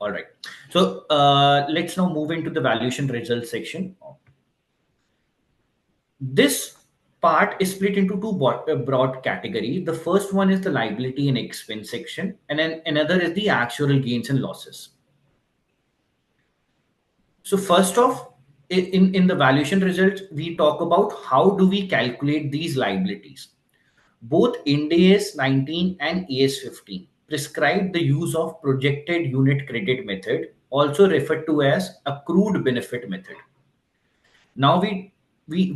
All right. So let's now move into the valuation results section. This part is split into two broad categories. The first one is the liability and expense section, and then another is the actual gains and losses. So first off, in the valuation results, we talk about how do we calculate these liabilities. Both Ind AS 19 and AS 15 prescribe the use of projected unit credit method, also referred to as accrued benefit method. Now we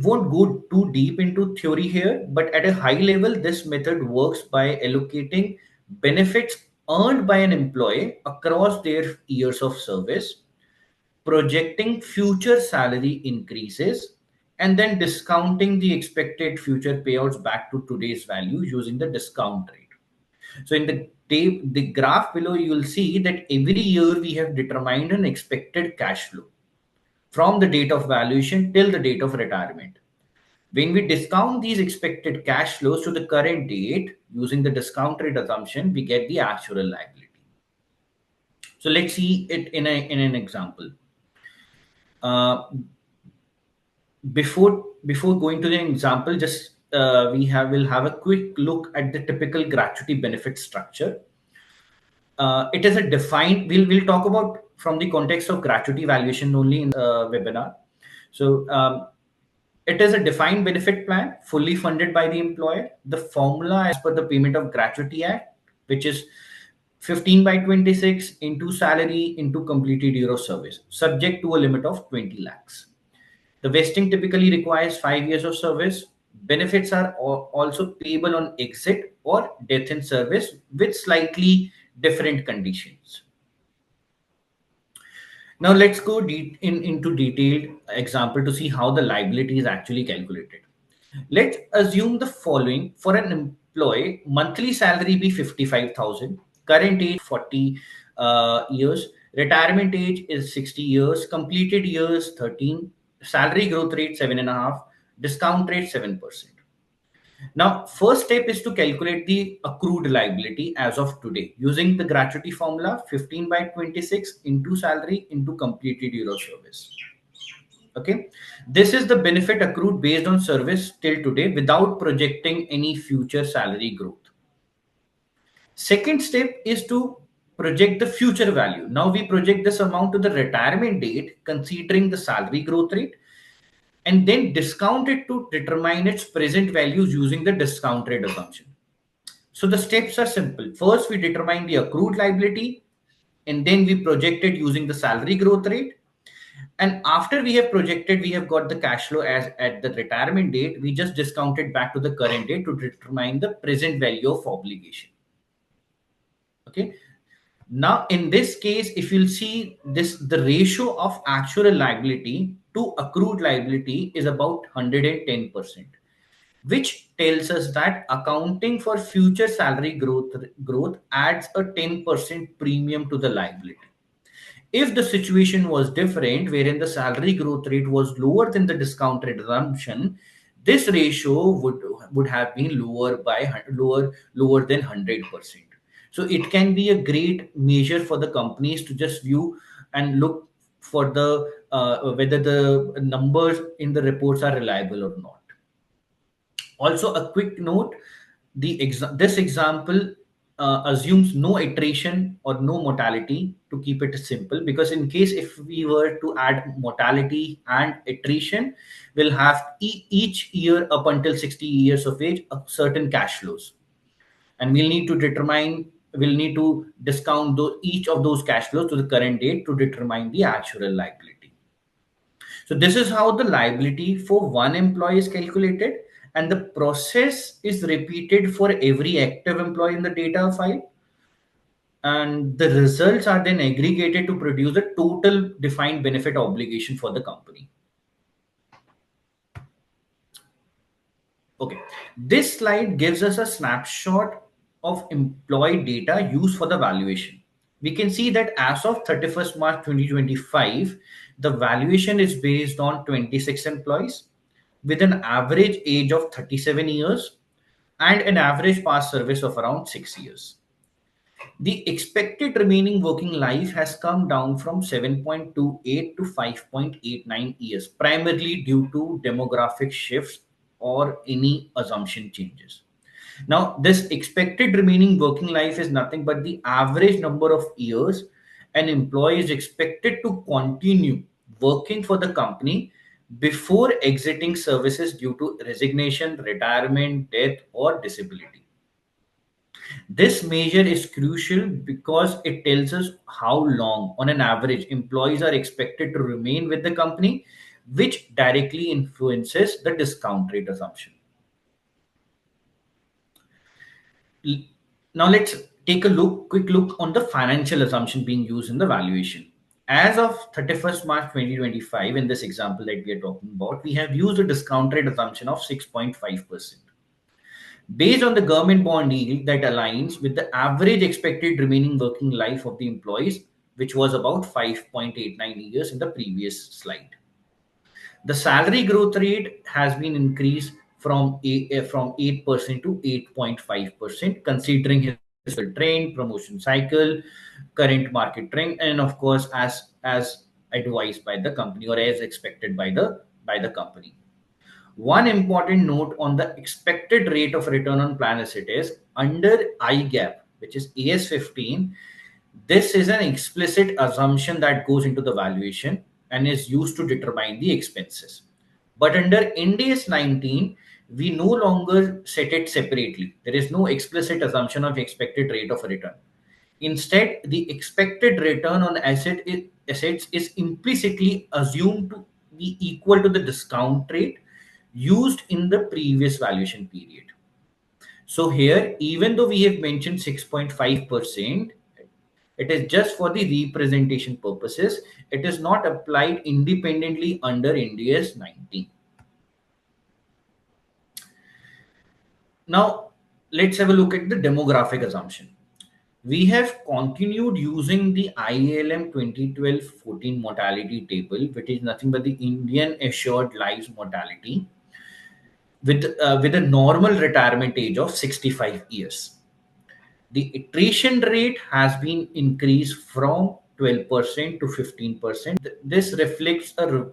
won't go too deep into theory here, but at a high level, this method works by allocating benefits earned by an employee across their years of service, projecting future salary increases, and then discounting the expected future payouts back to today's value using the discount rate. So in the graph below, you will see that every year we have determined an expected cash flow from the date of valuation till the date of retirement. When we discount these expected cash flows to the current date using the discount rate assumption, we get the actual liability. So let's see it in an example. Uh, before going to the example, just will have a quick look at the typical gratuity benefit structure. It is a defined. We'll talk about from the context of gratuity valuation only in the webinar. So it is a defined benefit plan fully funded by the employer. The formula as per the Payment of Gratuity Act, which is 15 by 26 into salary into completed year of service, subject to a limit of 20 lakhs. The vesting typically requires 5 years of service. Benefits are also payable on exit or death in service with slightly different conditions. Now let's go into detailed example to see how the liability is actually calculated. Let's assume the following. For an employee, monthly salary be 55,000, current age 40 years, retirement age is 60 years, completed years 13, salary growth rate 7.5, discount rate 7%. Now, first step is to calculate the accrued liability as of today using the gratuity formula 15 by 26 into salary into completed year of service. Okay, this is the benefit accrued based on service till today without projecting any future salary growth. Second step is to project the future value. Now we project this amount to the retirement date considering the salary growth rate and then discount it to determine its present values using the discount rate assumption. So the steps are simple. First, we determine the accrued liability and then we project it using the salary growth rate. And after we have projected, we have got the cash flow as at the retirement date. We just discount it back to the current date to determine the present value of obligation. Okay. Now, in this case, if you'll see this, the ratio of actual liability to accrued liability is about 110%, which tells us that accounting for future salary growth adds a 10% premium to the liability. If the situation was different, wherein the salary growth rate was lower than the discount rate assumption, this ratio would have been lower than 100%. So it can be a great measure for the companies to just view and look for the whether the numbers in the reports are reliable or not. Also, a quick note: this example assumes no iteration or no mortality to keep it simple. Because in case if we were to add mortality and iteration, we'll have each year up until 60 years of age a certain cash flows, and we'll need to discount each of those cash flows to the current date to determine the actual liability. So this is how the liability for one employee is calculated, and the process is repeated for every active employee in the data file. And the results are then aggregated to produce a total defined benefit obligation for the company. Okay, this slide gives us a snapshot of employee data used for the valuation. We can see that as of 31st March 2025, the valuation is based on 26 employees with an average age of 37 years and an average past service of around 6 years. The expected remaining working life has come down from 7.28 to 5.89 years, primarily due to demographic shifts or any assumption changes. Now, this expected remaining working life is nothing but the average number of years an employee is expected to continue working for the company before exiting services due to resignation, retirement, death, or disability. This measure is crucial because it tells us how long, on an average, employees are expected to remain with the company, which directly influences the discount rate assumption. L- Now let's take a quick look on the financial assumption being used in the valuation. As of 31st March 2025, in this example that we are talking about, we have used a discount rate assumption of 6.5%. Based on the government bond yield that aligns with the average expected remaining working life of the employees, which was about 5.89 years in the previous slide. The salary growth rate has been increased from 8% to 8.5%, considering historical trend, promotion cycle, current market trend, and of course, as advised by the company or as expected by the company. One important note on the expected rate of return on plan asset is under IGAP, which is AS15. This is an explicit assumption that goes into the valuation and is used to determine the expenses. But under Ind AS 19, we no longer set it separately. There is no explicit assumption of expected rate of return. Instead, the expected return on assets is implicitly assumed to be equal to the discount rate used in the previous valuation period. So here, even though we have mentioned 6.5%, it is just for the representation purposes. It is not applied independently under Ind AS 19. Now, let's have a look at the demographic assumption. We have continued using the IALM 2012-14 mortality table, which is nothing but the Indian Assured Lives mortality, with a normal retirement age of 65 years. The attrition rate has been increased from 12% to 15%. This reflects a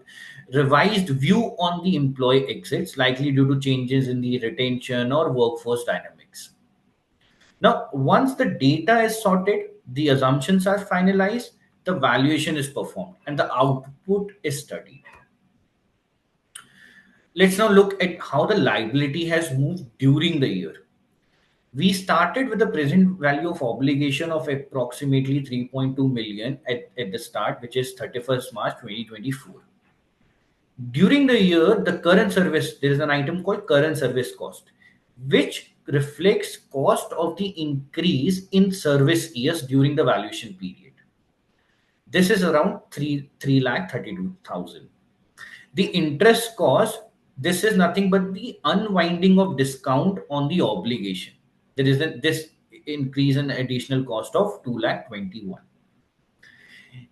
revised view on the employee exits, likely due to changes in the retention or workforce dynamics. Now, once the data is sorted, the assumptions are finalized, the valuation is performed, and the output is studied. Let's now look at how the liability has moved during the year. We started with a present value of obligation of approximately 3.2 million at the start, which is 31st March 2024. During the year, the current service, there is an item called current service cost, which reflects cost of the increase in service years during the valuation period. This is around 3 lakh 32,000. The interest cost, this is nothing but the unwinding of discount on the obligation. There is this increase in additional cost of 2 lakh 21.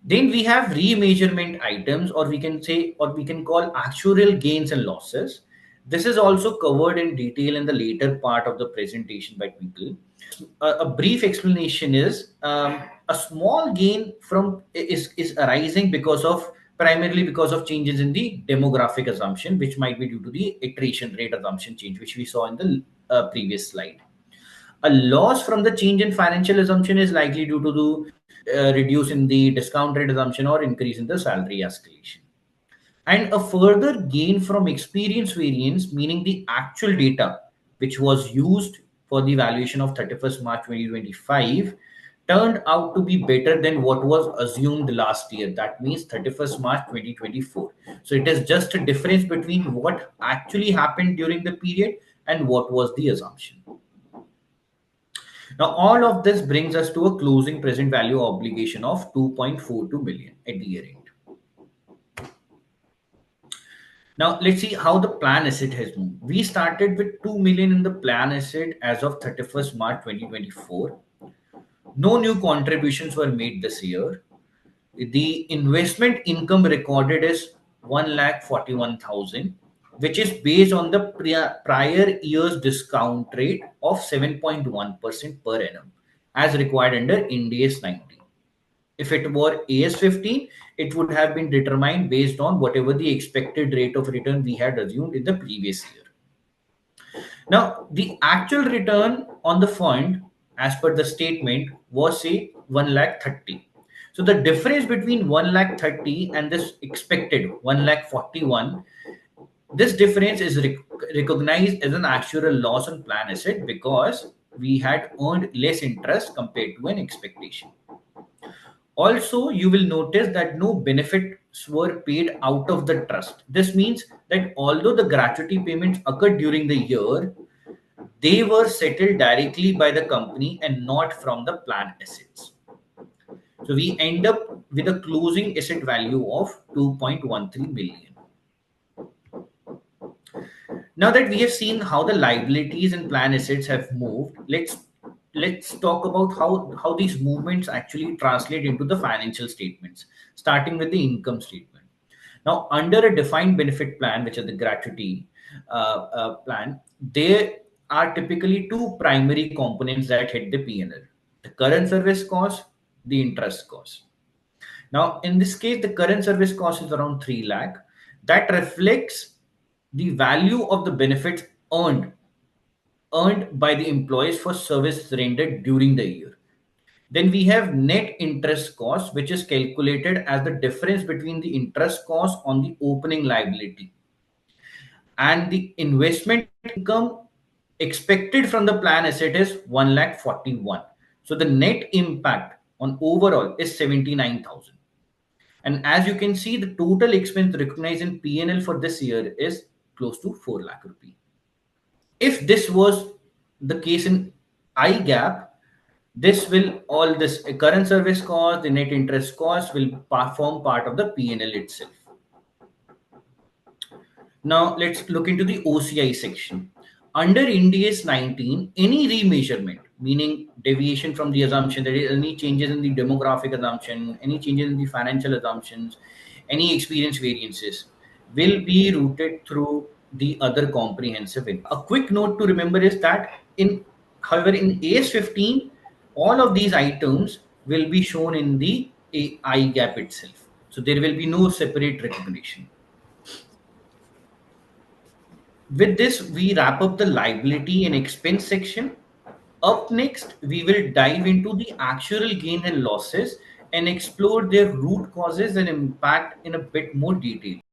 Then we have remeasurement items, or we can say, or we can call actuarial gains and losses. This is also covered in detail in the later part of the presentation by Twinkle. A brief explanation is a small gain from is arising because of primarily because of changes in the demographic assumption, which might be due to the attrition rate assumption change, which we saw in the previous slide. A loss from the change in financial assumption is likely due to the reduce in the discount rate assumption or increase in the salary escalation. And a further gain from experience variance, meaning the actual data which was used for the valuation of 31st March 2025 turned out to be better than what was assumed last year. That means 31st March 2024. So it is just a difference between what actually happened during the period and what was the assumption. Now, all of this brings us to a closing present value obligation of 2.42 million at the year end. Now, let's see how the plan asset has moved. We started with 2 million in the plan asset as of 31st March 2024. No new contributions were made this year. The investment income recorded is 1,41,000, which is based on the prior year's discount rate of 7.1% per annum. as required under Ind AS 19. If it were AS 15, it would have been determined based on whatever the expected rate of return we had assumed in the previous year. Now, the actual return on the fund, as per the statement, was say 1 lakh 30. So the difference between 1 lakh 30 and this expected 1 lakh 41, this difference is recognized as an actual loss on plan asset because we had earned less interest compared to an expectation. Also, you will notice that no benefits were paid out of the trust. This means that although the gratuity payments occurred during the year, they were settled directly by the company and not from the plan assets. So we end up with a closing asset value of 2.13 million. Now that we have seen how the liabilities and plan assets have moved, let's talk about how these movements actually translate into the financial statements, starting with the income statement. Now, under a defined benefit plan, which is the gratuity plan, there are typically two primary components that hit the P&L: the current service cost, the interest cost. Now, in this case, the current service cost is around 3 lakh. That reflects the value of the benefits earned by the employees for service rendered during the year. Then we have net interest cost, which is calculated as the difference between the interest cost on the opening liability and the investment income expected from the plan asset is 1 lakh 41. So the net impact on overall is 79,000. And as you can see, the total expense recognized in P&L for this year is close to 4 lakh rupee. If this was the case in IGAP, this will all this current service cost, the net interest cost will form part of the P&L itself. Now let's look into the OCI section. Under Ind AS 19, any remeasurement, meaning deviation from the assumption, there is any changes in the demographic assumption, any changes in the financial assumptions, any experience variances, will be routed through the other comprehensive income. A quick note to remember is that however, in AS 15, all of these items will be shown in the IGAP itself. So there will be no separate recognition. With this, we wrap up the liability and expense section. Up next, we will dive into the actual gain and losses and explore their root causes and impact in a bit more detail.